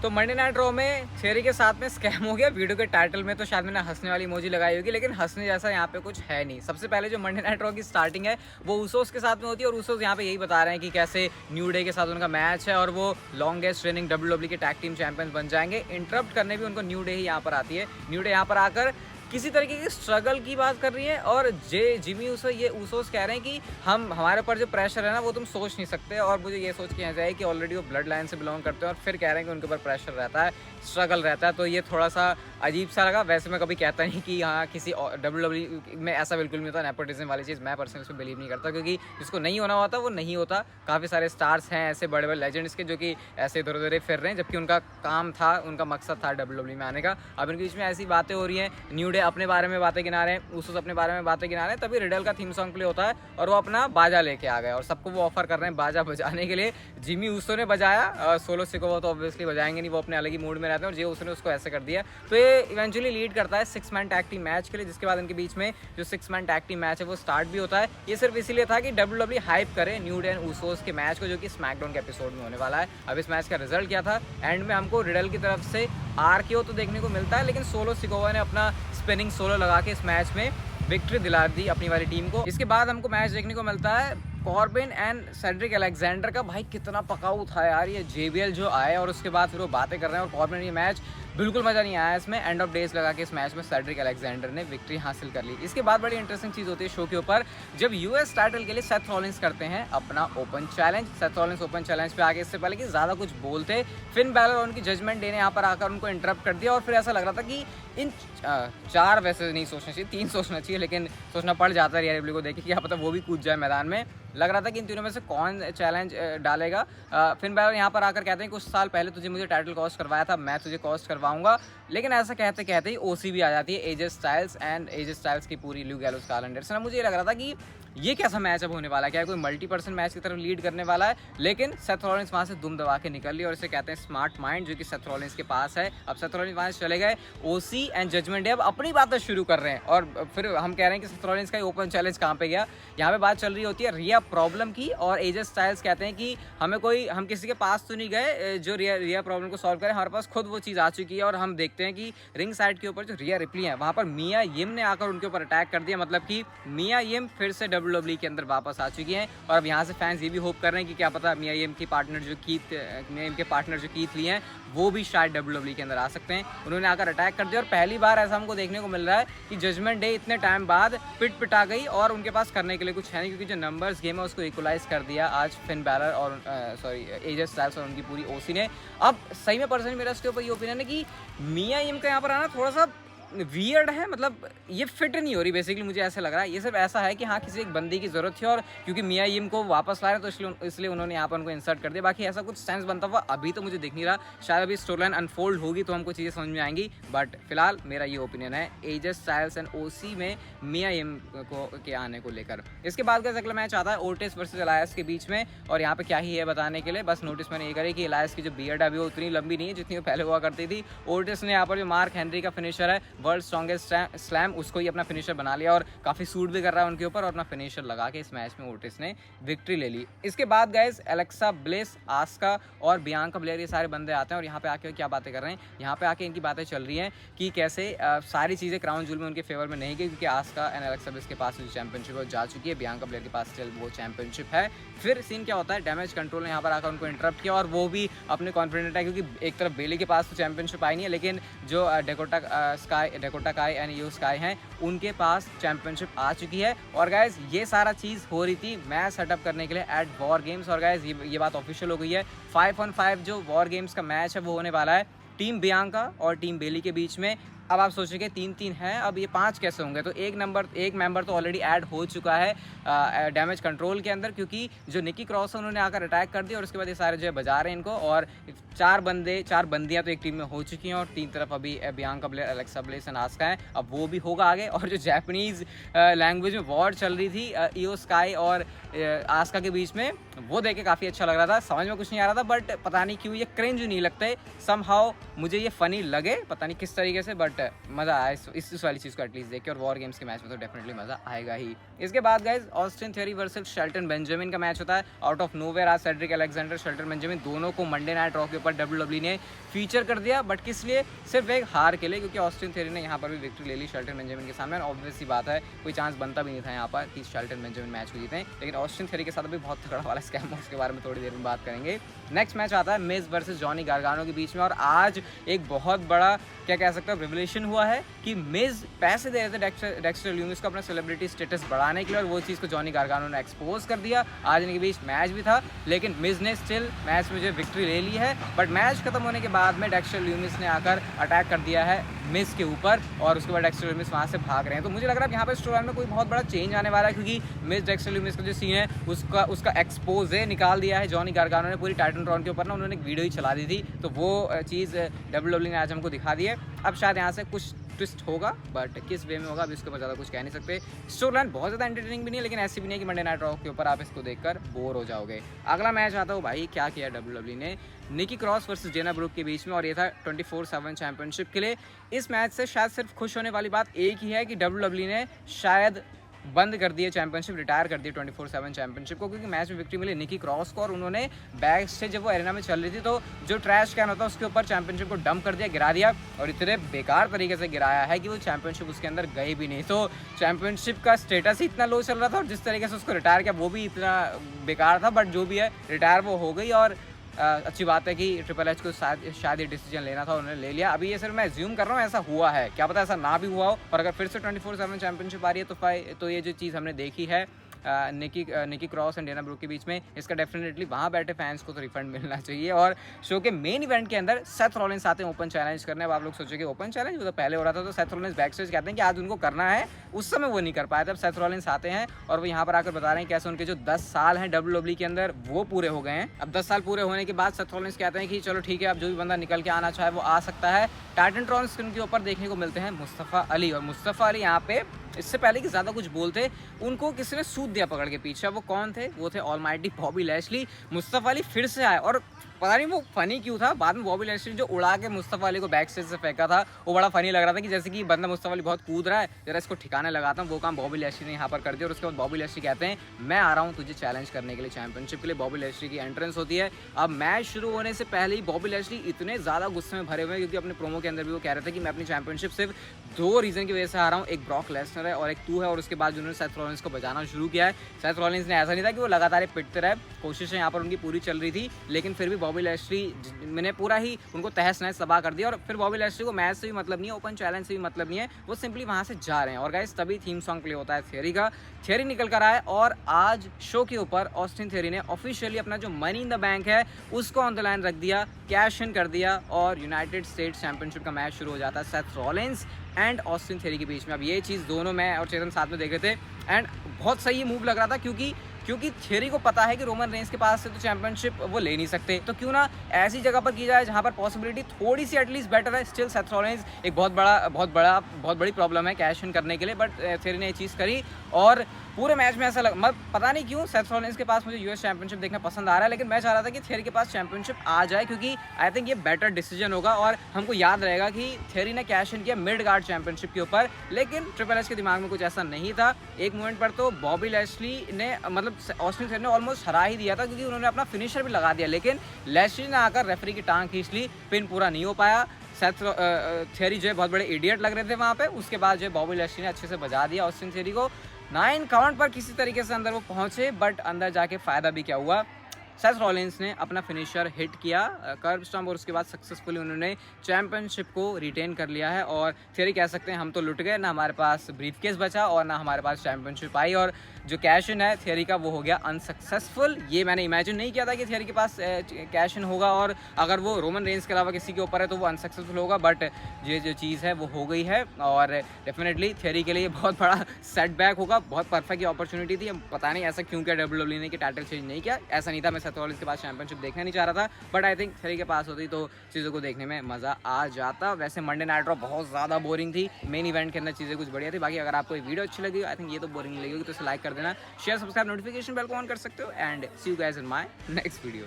तो Monday night raw में theory के साथ में स्कैम हो गया। वीडियो के टाइटल में तो शायद मैंने हंसने वाली इमोजी लगाई होगी, लेकिन हंसने जैसा यहाँ पे कुछ है नहीं। सबसे पहले जो मंडे नाइट रॉ की स्टार्टिंग है वो ऊसोस के साथ में होती है, और ऊसोस यहाँ पे यही बता रहे हैं कि कैसे न्यू डे के साथ उनका मैच है और वो लॉन्गेस्ट रेनिंग WWE के टैग टीम चैंपियंस बन जाएंगे। इंटरप्ट करने भी उनको न्यू डे ही यहाँ पर आती है। न्यू डे यहाँ पर आकर किसी तरीके की स्ट्रगल की बात कर रही है, और जिमी ऊसो ये ऊसोस कह रहे हैं कि हमारे ऊपर जो प्रेशर है ना वो तुम सोच नहीं सकते। और मुझे ये सोच के यहाँ जाए कि ऑलरेडी वो ब्लड लाइन से बिलोंग करते हैं और फिर कह रहे हैं कि उनके ऊपर प्रेशर रहता है, स्ट्रगल रहता है। तो ये थोड़ा सा अजीब सा लगा। वैसे मैं कभी कहता नहीं कि हाँ किसी WWE में ऐसा बिल्कुल नहीं होता, नेपोटिज्म वाली चीज़ मैं पर्सनली उसमें बिलीव नहीं करता, क्योंकि जिसको नहीं होना होता वो नहीं होता। काफ़ी सारे स्टार्स हैं ऐसे बड़े बड़े लेजेंड्स के जो कि ऐसे इधर उधर फिर रहे हैं, जबकि उनका काम था, उनका मकसद था WWE में आने का। अब इनके बीच में ऐसी बातें हो रही हैं, न्यू डे अपने बारे में बातें गिना रहे हैं, ऊसोस अपने बारे में बातें गिना रहे हैं, तभी रिडल का थीम सॉन्ग प्ले होता है और वो अपना बाजा लेके आ गए और सबको वो ऑफर कर रहे हैं बाजा बजाने के लिए। जिमी ऊसो ने बजाया, सोलो सिकोवा तो ऑब्वियसली बजाएंगे नहीं, वो अपने अलग ही मूड में रहते हैं, और जे ऊसो ने उसको ऐसे कर दिया। तो ये इवेंचुअली लीड करता है 6 मैन टैग टीम मैच के लिए, जिसके बाद इनके बीच में जो 6 मैन टैग टीम मैच है वो स्टार्ट भी होता है। ये सिर्फ इसीलिए था कि WWE हाइप करे न्यू डे एंड ऊसोस के मैच को, जो कि स्मैकडाउन के एपिसोड में होने वाला है। अब इस मैच का रिजल्ट क्या था? एंड में हमको रिडल की तरफ से RKO तो देखने को मिलता है, लेकिन सोलो सिकोवा ने अपना स्पिनिंग सोलो लगा के इस मैच में विक्ट्री दिला दी अपनी वाली टीम को। इसके बाद हमको मैच देखने को मिलता है कॉर्बिन एंड सेड्रिक अलेक्जेंडर का। भाई कितना पकाऊ था यार ये JBL जो आए, और उसके बाद फिर वो बातें कर रहे हैं। और कॉर्बिन ये मैच बिल्कुल मज़ा नहीं आया इसमें। एंड ऑफ डेज लगा के इस मैच में सेड्रिक अलेक्जेंडर ने विक्ट्री हासिल कर ली। इसके बाद बड़ी इंटरेस्टिंग चीज़ होती है शो के ऊपर, जब US टाइटल के लिए सेथ रॉलिंस करते हैं अपना open challenge. Seth Rollins open challenge पे आगे, इससे पहले कि ज़्यादा कुछ बोलते, फिन बैलर और उनकी जजमेंट डे ने यहाँ पर आकर उनको इंटरप्ट कर दिया। और फिर ऐसा लग रहा था कि इन 4 वैसे नहीं सोचना चाहिए, 3 सोचना चाहिए, लेकिन सोचना पड़ जाता है रियलिटी को देख के, क्या पता वो भी कूद जाए मैदान में। लग रहा था कि इन तीनों में से कौन चैलेंज डालेगा। फिन बैलर यहाँ पर आकर कहते हैं कुछ साल पहले तुझे मुझे टाइटल कॉस्ट करवाया था, मैं तुझे कॉस्ट करवाऊंगा। लेकिन ऐसा कहते कहते ही OC भी आ जाती है, AJ स्टाइल्स की पूरी ल्यू गैलोस कैलेंडर से ना। मुझे लग रहा था कि ये कैसा मैच अब होने वाला है, क्या कोई मल्टी-पर्सन मैच की तरफ लीड करने वाला है। लेकिन सेथ रॉलिंस वहाँ से दुम दबा के निकल ली, और इसे कहते हैं स्मार्ट माइंड, जो कि सेथ रॉलिंस के पास है। अब सेथ रॉलिंस वहाँ से चले गए, OC एंड जजमेंट डे अब अपनी बातें शुरू कर रहे हैं। और फिर हम कह रहे हैं कि सेथ रॉलिंस का ओपन चैलेंज कहाँ पे गया। यहाँ पे बात चल रही होती है रिया प्रॉब्लम की, और AJ स्टाइल्स कहते हैं कि हम किसी के पास तो नहीं गए जो रिया प्रॉब्लम को सॉल्व करे, हमारे पास खुद वो चीज़ आ चुकी है। और हम देखते हैं कि रिंग साइड के ऊपर जो रिया रिप्ली है, वहाँ पर मिया यिम ने आकर उनके ऊपर अटैक कर दिया। मतलब कि मिया यिम फिर से WWE के अंदर वापस आ चुकी हैं। और अब यहाँ से फैंस ये भी होप कर रहे हैं कि क्या पता मिया यिम के पार्टनर जो कीथ ली हैं वो भी शायद WWE के अंदर आ सकते हैं। उन्होंने आकर अटैक कर दिया, और पहली बार ऐसा हमको देखने को मिल रहा है कि जजमेंट डे इतने टाइम बाद पिटा गई और उनके पास करने के लिए कुछ है नहीं, क्योंकि जो नंबर्स गेम है उसको इक्वलाइज कर दिया आज फिन बैलर और AJ स्टाइल्स और उनकी पूरी OC ने। अब सही में पर्सनली मेरा इसके ऊपर ये ओपिनियन है कि मिया यिम का यहाँ पर आना थोड़ा सा वियर्ड है, मतलब ये फिट नहीं हो रही बेसिकली। मुझे ऐसा लग रहा है ये सिर्फ ऐसा है कि हाँ किसी एक बंदे की जरूरत थी, और क्योंकि मिया यिम को वापस ला रहे तो इसलिए उन्होंने यहाँ पर उनको इंसर्ट कर दिया। बाकी ऐसा कुछ सेंस बनता हुआ अभी तो मुझे दिख नहीं रहा। शायद अभी स्टोरी लाइन अनफोल्ड होगी तो हमको चीज़ें समझ में आएंगी, बट फिलहाल मेरा ये ओपिनियन है AJ स्टाइल्स एंड OC में मिया यिम के आने को लेकर। इसके बाद का अगला मैच आता है ओटिस वर्सेस एलायस के बीच में, और यहाँ पे क्या ही है बताने के लिए, बस नोटिस मैंने ये करी कि एलायस की जो बियर्ड है अभी वो उतनी लंबी नहीं है जितनी वो पहले हुआ करती थी। ओटिस ने यहाँ पर जो मार्क हेनरी का फिनिशर है वर्ल्ड स्ट्रॉन्गेस्ट स्लैम, उसको ही अपना फिनिशर बना लिया, और काफी सूट भी कर रहा है उनके ऊपर, और अपना फिनिशर लगा के इस मैच में ओटिस ने विक्ट्री ले ली। इसके बाद गाइस एलेक्सा ब्लिस, आस्का और बियांका ब्लेयर ये सारे बंदे आते हैं, और यहाँ पे आके क्या बातें कर रहे हैं। यहाँ पे आके इनकी बातें चल रही हैं कि कैसे सारी चीजें क्राउन जूल में उनके फेवर में नहीं गई, क्योंकि आस्का एंड एलेक्सा ब्लिस के पास जो चैंपियनशिप है जा चुकी है, बियांका ब्लेयर के पास चल वो चैंपियनशिप है। फिर सीन क्या होता है, डैमेज कंट्रोल ने यहाँ पर आकर उनको इंटरप्ट किया, और वो भी अपने कॉन्फिडेंट है, क्योंकि एक तरफ बेली के पास तो चैंपियनशिप आई नहीं है, लेकिन जो डेकोटा काई एंड यूज काई हैं उनके पास चैंपियनशिप आ चुकी है। और गाइज ये सारा चीज़ हो रही थी मैच सेटअप करने के लिए एट वॉर गेम्स, और गाइज ये बात ऑफिशियल हो गई है। 5-on-5 जो वॉर गेम्स का मैच है वो होने वाला है टीम बियांका और टीम बेली के बीच में। अब आप सोचेंगे 3-3 है, अब ये 5 कैसे होंगे? तो एक मेंबर तो ऑलरेडी ऐड हो चुका है डैमेज कंट्रोल के अंदर, क्योंकि जो निकी क्रॉस है उन्होंने आकर अटैक कर दिया, और उसके बाद ये सारे जो है बजा रहे हैं इनको। और 4 बंदियां तो एक टीम में हो चुकी हैं, और 3 तरफ अभी Bianca Blair, Alexa bliss and Aska है। अब वो भी होगा आगे। और जो जापानीज लैंग्वेज में वॉर चल रही थी इयो स्काई और आस्का के बीच में, वो देख के काफ़ी अच्छा लग रहा था। समझ में कुछ नहीं आ रहा था, बट पता नहीं क्यों ये क्रिंज नहीं लगते, समहाउ मुझे ये फ़नी लगे, पता नहीं किस तरीके से, बट मज़ा आया इस वाली चीज़ को एटलीस्ट देख के। और वॉर गेम्स के मैच में तो डेफिनेटली मज़ा आएगा ही। इसके बाद guys Austin theory versus Shelton Benjamin का मैच होता है। आउट ऑफ नोवेयर आज सेड्रिक अलेक्जेंडर, शेल्टन बेंजामिन दोनों को मंडे नाइट रॉ के ऊपर WWE ने फीचर कर दिया, बट किस लिए? सिर्फ एक हार के लिए, क्योंकि ऑस्टिन थियरी ने यहाँ पर भी विक्ट्री ले ली शेल्टन बेंजामिन के सामने। ऑब्वियस सी बात है, कोई चांस बनता भी नहीं था यहाँ पर कि शेल्टन बेंजामिन मैच को जीतें, लेकिन ऑस्टिन थियरी के साथ भी बहुत तगड़ा वाला स्कैम है, उसके बारे में थोड़ी देर में बात करेंगे। नेक्स्ट मैच आता है मिज वर्सेस जॉनी गार्गानो के बीच में, और आज एक बहुत बड़ा क्या कह सकते हैं रिवलेशन हुआ है कि मिज पैसे दे रहे थे डेक्स्टर ल्यूमिस को अपना सेलिब्रिटी स्टेटस बढ़ाने के लिए, और वो चीज़ को जॉनी गार्गानो ने एक्सपोज कर दिया। आज इनके बीच मैच भी था, लेकिन मिज ने स्टिल मैच में जो विक्ट्री ले ली है, बट मैच खत्म होने के बाद में डेक्स्टर ल्यूमिस ने आकर अटैक कर दिया है मिज के ऊपर, और उसके बाद डेक्स्टर ल्यूमिस वहाँ से भाग रहे हैं। तो मुझे लग रहा है यहाँ पर स्टोरी में कोई बहुत बड़ा चेंज आने वाला है, क्योंकि मिज डेक्स्टर ल्यूमिस का जो सीन है उसका एक्सपोज निकाल दिया है जॉनी गार्गानो ने पूरी टाइटनट्रॉन के ऊपर ना, उन्होंने एक वीडियो ही चला दी थी, तो वो चीज़ WWE ने आज हमको दिखा दी है। अब शायद यहाँ से कुछ ट्विस्ट होगा, बट किस वे में होगा अभी उसके ऊपर ज़्यादा कुछ कह नहीं सकते। स्टोरी लाइन बहुत ज़्यादा एंटरटेनिंग भी नहीं है, लेकिन ऐसी भी नहीं है कि मंडे नाइट रॉ के ऊपर आप इसको देखकर बोर हो जाओगे। अगला मैच आता हो भाई, क्या किया WWE ने निकी क्रॉस वर्सेस डेना ब्रूक के बीच में, और ये था 24/7 चैंपियनशिप के लिए। इस मैच से शायद सिर्फ खुश होने वाली बात एक ही है कि WWE ने शायद बंद कर दिए चैंपियनशिप, रिटायर कर दिए 24/7 चैंपियनशिप को, क्योंकि मैच में विक्ट्री मिली निकी क्रॉस को, और उन्होंने बैक से जब वो एरेना में चल रही थी तो जो ट्रैश कैन होता है उसके ऊपर चैंपियनशिप को डंप कर दिया, गिरा दिया, और इतने बेकार तरीके से गिराया है कि वो चैंपियनशिप उसके अंदर गई भी नहीं। तो चैंपियनशिप का स्टेटस ही इतना लो चल रहा था, और जिस तरीके से उसको रिटायर किया वो भी इतना बेकार था, बट जो भी है रिटायर वो हो गई। और अच्छी बात है कि ट्रिपल एच को शायद ये डिसीजन लेना था, उन्होंने ले लिया। अभी ये सिर्फ मैं एज्यूम कर रहा हूँ ऐसा हुआ है, क्या पता ऐसा ना भी हुआ हो, और अगर फिर से 24/7 चैंपियनशिप आ रही है तो ये जो चीज़ हमने देखी है निकी क्रॉस एंड डेना ब्रूक के बीच में, इसका डेफिनेटली वहाँ बैठे फैंस को तो रिफंड मिलना चाहिए। और शो के मेन इवेंट के अंदर सेथ रॉलिंस आते हैं ओपन चैलेंज करने। अब आप लोग सोचोगे ओपन चैलेंज वो तो पहले हो रहा था, तो सेथ रॉलिंस बैक स्टेज कहते हैं कि आज उनको करना है, उस समय वो नहीं कर पाए थे। अब सेथ रॉलिंस आते हैं और वो यहाँ पर आकर बता रहे हैं कैसे उनके जो 10 साल हैं WWE के अंदर वो पूरे हो गए हैं। अब 10 साल पूरे होने के बाद सेथ रॉलिंस कहते हैं कि चलो ठीक है, अब जो भी बंदा निकल के आना चाहे वो आ सकता है। टाइटनट्रॉन स्क्रीन के ऊपर देखने को मिलते हैं मुस्तफ़ा अली, और मुस्तफ़ा अली यहाँ पे इससे पहले कि ज़्यादा कुछ बोलते उनको किसी ने सूद दिया पकड़ के पीछे। वो कौन थे? वो थे almighty Bobby Lashley. Mustafa Ali फिर से आए, और पता नहीं वो फनी क्यों था, बाद में बॉबी लैशली जो उड़ा के मुस्तफ़ा अली को बैक स्टेज से फेंका था वो बड़ा फनी लग रहा था, कि जैसे कि बंदा मुस्तफ़ा अली बहुत कूद रहा है, जरा इसको ठिकाने लगाता हूँ। वो काम बॉबी लैशली ने यहाँ पर कर दिया, और उसके बाद बॉबी लैशली कहते हैं मैं आ रहा हूँ तुझे चैलेंज करने के लिए चैंपियनशिप के लिए। बॉबी लैशली की एंट्रेंस होती है। अब मैच शुरू होने से पहले ही बॉबी लैशली इतने ज़्यादा गुस्से में भरे हुए हैं, क्योंकि अपने प्रोमो के अंदर भी वो कह रहे थे कि मैं अपनी चैंपियनशिप सिर्फ 2 रीज़न की वजह से आ रहा हूँ, एक ब्रॉक लेसनर है और एक तू है। और उसके बाद उन्होंने सेथ रॉलिंस को बजाना शुरू किया है। सेथ रॉलिंस ने ऐसा नहीं था कि वो लगातार पिटते रहे, कोशिशें यहाँ पर उनकी पूरी चल रही थी, लेकिन फिर भी बॉबी लैशली मैंने पूरा ही उनको तहस नहस तबाह कर दिया। और फिर बॉबी लैशली को मैच से भी मतलब नहीं है, ओपन चैलेंज से भी मतलब नहीं है, वो सिंपली वहाँ से जा रहे हैं। और गाइस तभी थीम सॉन्ग प्ले होता है थियरी का। थियरी निकल कर आया, और आज शो के ऊपर ऑस्टिन थियरी ने ऑफिशियली अपना जो मनी इन द बैंक है उसको ऑन द लाइन रख दिया, कैश इन कर दिया, और यूनाइटेड स्टेट्स चैंपियनशिप का मैच शुरू हो जाता है Seth Rollins and Austin theory के बीच में। अब ये चीज़ दोनों मैं और चेतन साथ में देख रहे थे, एंड बहुत सही मूव लग रहा था, क्योंकि थियरी को पता है कि रोमन रेंस के पास से तो चैंपियनशिप वो ले नहीं सकते, तो क्यों ना ऐसी जगह पर की जाए जहां पर पॉसिबिलिटी थोड़ी सी एटलीस्ट बेटर है। स्टिल सेथ रॉलिंस एक बहुत बड़ी प्रॉब्लम है कैश इन करने के लिए, बट थियरी ने ये चीज़ करी। और पूरे मैच में ऐसा पता नहीं क्यों सेथ रॉलिंस के पास मुझे यूएस चैंपियनशिप देखना पसंद आ रहा है, लेकिन मैं चाह रहा था कि थियरी के पास चैंपियनशिप आ जाए, क्योंकि आई थिंक ये बेटर डिसीजन होगा, और हमको याद रहेगा कि थियरी ने कैश इन किया मिड गार्ड चैंपियनशिप के ऊपर। लेकिन ट्रिपल एच के दिमाग में कुछ ऐसा नहीं था। एक मोमेंट पर तो बॉबी लैशली ने ऑस्टिन थियरी ने ऑलमोस्ट हरा ही दिया था, क्योंकि उन्होंने अपना फिनिशर भी लगा दिया, लेकिन लैशली ने आकर रेफरी की टांग खींच ली, पिन पूरा नहीं हो पाया। सेथ थियरी जो है बहुत बड़े इडियट लग रहे थे वहाँ पे। उसके बाद जो है बॉबी लैशली ने अच्छे से बजा दिया ऑस्टिन थियरी को। 9 काउंट पर किसी तरीके से अंदर वो पहुँचे, बट अंदर जाके फ़ायदा भी क्या हुआ, सेथ रॉलिंस ने अपना फिनिशर हिट किया कर्ब स्टॉम्प, और उसके बाद सक्सेसफुली उन्होंने चैंपियनशिप को रिटेन कर लिया है। और थियरी कह सकते हैं हम तो लुट गए, ना हमारे पास ब्रीफकेस बचा और ना हमारे पास चैंपियनशिप आई, और जो कैश इन है थियरी का वो हो गया अनसक्सेसफुल। ये मैंने इमेजिन नहीं किया था कि थियरी के पास कैश इन होगा, और अगर वो रोमन रेंस के अलावा किसी के ऊपर है तो वो अनसक्सेसफुल होगा, बट ये जो चीज़ है वो हो गई है। और डेफिनेटली थियरी के लिए बहुत बड़ा सेटबैक होगा। बहुत परफेक्ट अपॉर्चुनिटी थी, पता नहीं ऐसा क्यों किया WWE ने कि टाइटल चेंज नहीं किया। ऐसा नहीं था, मैं सेथ रॉलिंस के पास चैंपियनशिप देखना नहीं चाह रहा था, बट आई थिंक थेरी के पास होती तो चीज़ों को देखने में मज़ा आ जाता। वैसे मंडे नाइट रॉ बहुत ज़्यादा बोरिंग थी, मेन इवेंट के अंदर चीज़ें कुछ बढ़िया थी। बाकी अगर आपको ये वीडियो अच्छी लगी, आई थिंक ये तो बोरिंग लगी होगी, तो इसे लाइक कर देना, शेयर सब्सक्राइब नोटिफिकेशन बेल को ऑन कर सकते हो, and see you guys in my next video.